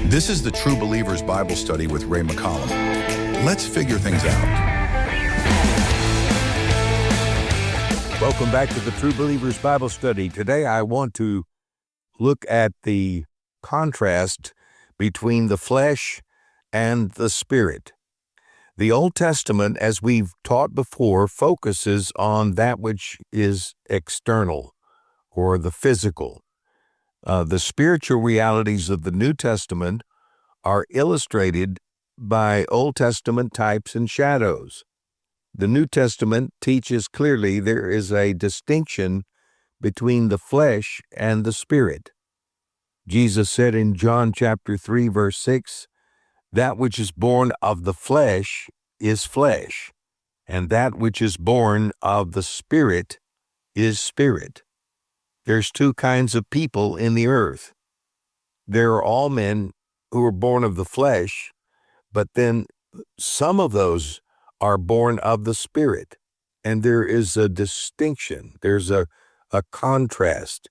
This is the True Believers Bible Study with Ray McCollum. Let's figure things out. Welcome back to the True Believers Bible Study. Today I want to look at the contrast between the flesh and the spirit. The Old Testament, as we've taught before, focuses on that which is external or the physical. The spiritual realities of the New Testament are illustrated by Old Testament types and shadows. The New Testament teaches clearly there is a distinction between the flesh and the spirit. Jesus said in John chapter 3, verse 6, "That which is born of the flesh is flesh, and that which is born of the spirit is spirit." There's two kinds of people in the earth. There are all men who are born of the flesh, but then some of those are born of the spirit. And there is a distinction. There's a contrast.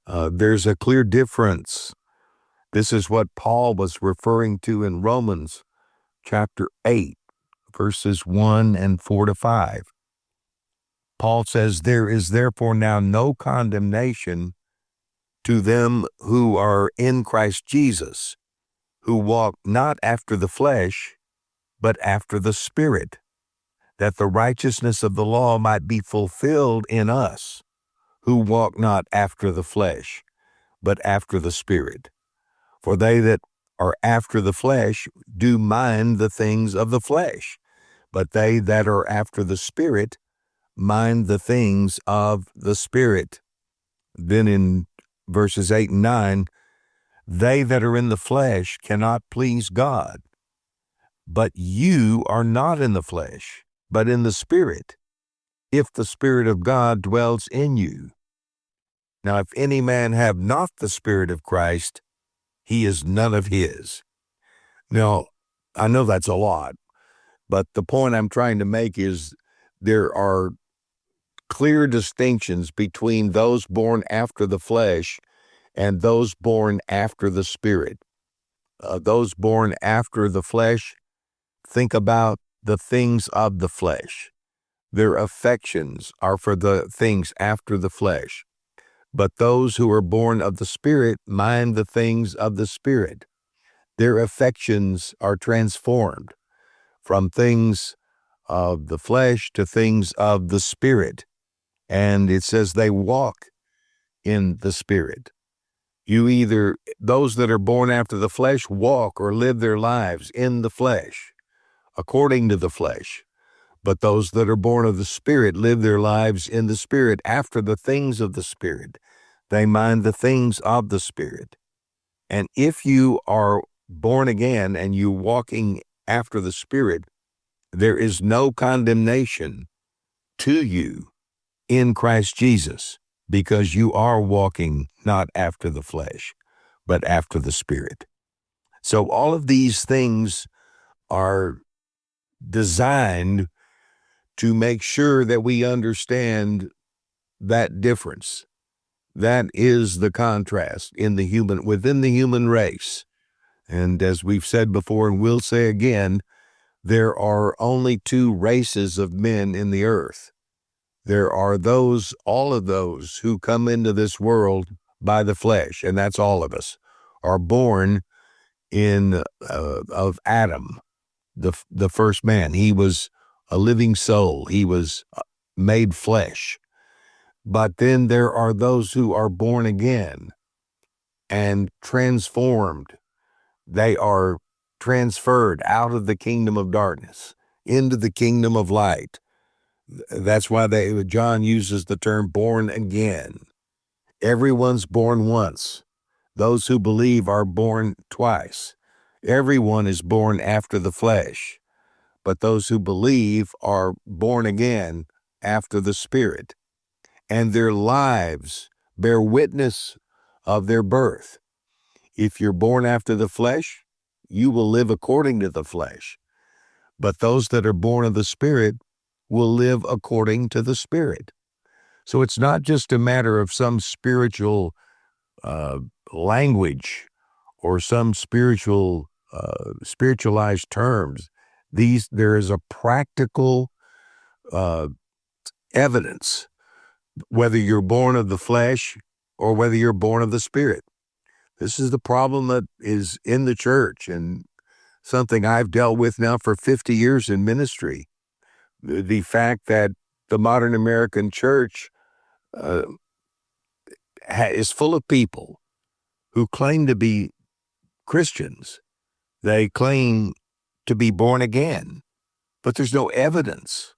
There's a clear difference. This is what Paul was referring to in Romans chapter 8, verses 1 and 4 to 5. Paul says, "There is therefore now no condemnation to them who are in Christ Jesus, who walk not after the flesh, but after the Spirit, that the righteousness of the law might be fulfilled in us, who walk not after the flesh, but after the Spirit. For they that are after the flesh do mind the things of the flesh, but they that are after the Spirit mind the things of the Spirit." Then in verses 8 and 9, "They that are in the flesh cannot please God. But you are not in the flesh, but in the Spirit, if the Spirit of God dwells in you. Now if any man have not the Spirit of Christ, he is none of his." Now, I know that's a lot, but the point I'm trying to make is there are clear distinctions between those born after the flesh and those born after the Spirit. Those born after the flesh think about the things of the flesh. Their affections are for the things after the flesh. But those who are born of the Spirit mind the things of the Spirit. Their affections are transformed from things of the flesh to things of the Spirit. And it says they walk in the Spirit. Those that are born after the flesh walk or live their lives in the flesh, according to the flesh. But those that are born of the Spirit live their lives in the Spirit, after the things of the Spirit. They mind the things of the Spirit. And if you are born again and you're walking after the Spirit, there is no condemnation to you in Christ Jesus, because you are walking not after the flesh, but after the Spirit. So all of these things are designed to make sure that we understand that difference. That is the contrast within the human race. And as we've said before and will say again, there are only two races of men in the earth. There are all of those who come into this world by the flesh, and that's all of us, are born of Adam, the first man. He was a living soul. He was made flesh. But then there are those who are born again and transformed. They are transferred out of the kingdom of darkness into the kingdom of light. That's why John uses the term born again. Everyone's born once. Those who believe are born twice. Everyone is born after the flesh, but those who believe are born again after the Spirit. And their lives bear witness of their birth. If you're born after the flesh, you will live according to the flesh. But those that are born of the Spirit will live according to the Spirit. So it's not just a matter of some spiritual language or some spiritualized terms. There is a practical evidence, whether you're born of the flesh or whether you're born of the Spirit. This is the problem that is in the church, and something I've dealt with now for 50 years in ministry. The fact that the modern American church is full of people who claim to be Christians. They claim to be born again, but there's no evidence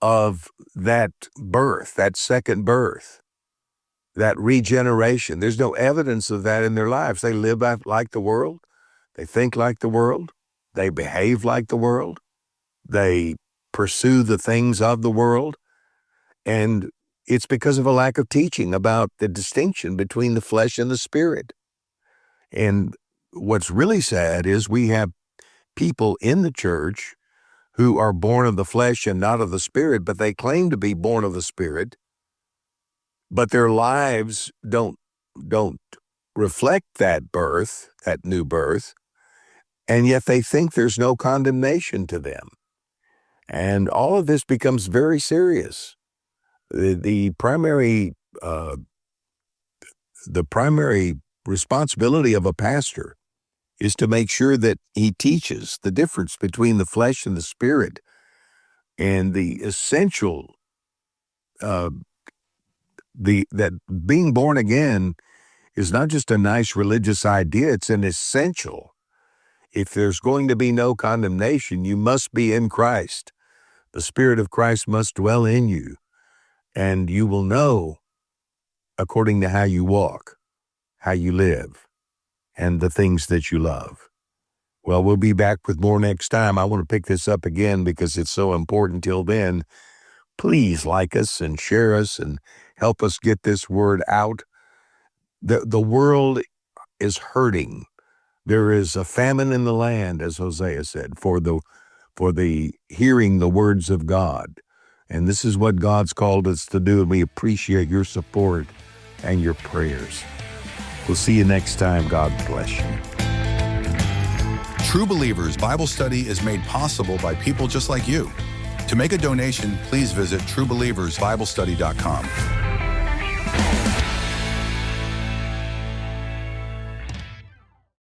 of that birth, that second birth, that regeneration. There's no evidence of that in their lives. They live like the world. They think like the world. They behave like the world. They pursue the things of the world. And it's because of a lack of teaching about the distinction between the flesh and the spirit. And what's really sad is we have people in the church who are born of the flesh and not of the spirit, but they claim to be born of the spirit, but their lives don't reflect that birth, that new birth, and yet they think there's no condemnation to them. And all of this becomes very serious. The primary responsibility of a pastor is to make sure that he teaches the difference between the flesh and the spirit, and the essential that being born again is not just a nice religious idea, it's an essential. If there's going to be no condemnation, you must be in Christ. The Spirit of Christ must dwell in you, and you will know according to how you walk, how you live, and the things that you love. Well, we'll be back with more next time. I want to pick this up again because it's so important. Till then, please like us and share us and help us get this word out. The world is hurting. There is a famine in the land, as Hosea said, for the hearing the words of God. And this is what God's called us to do, and we appreciate your support and your prayers. We'll see you next time. God bless you. True Believers Bible Study is made possible by people just like you. To make a donation, please visit truebelieversbiblestudy.com.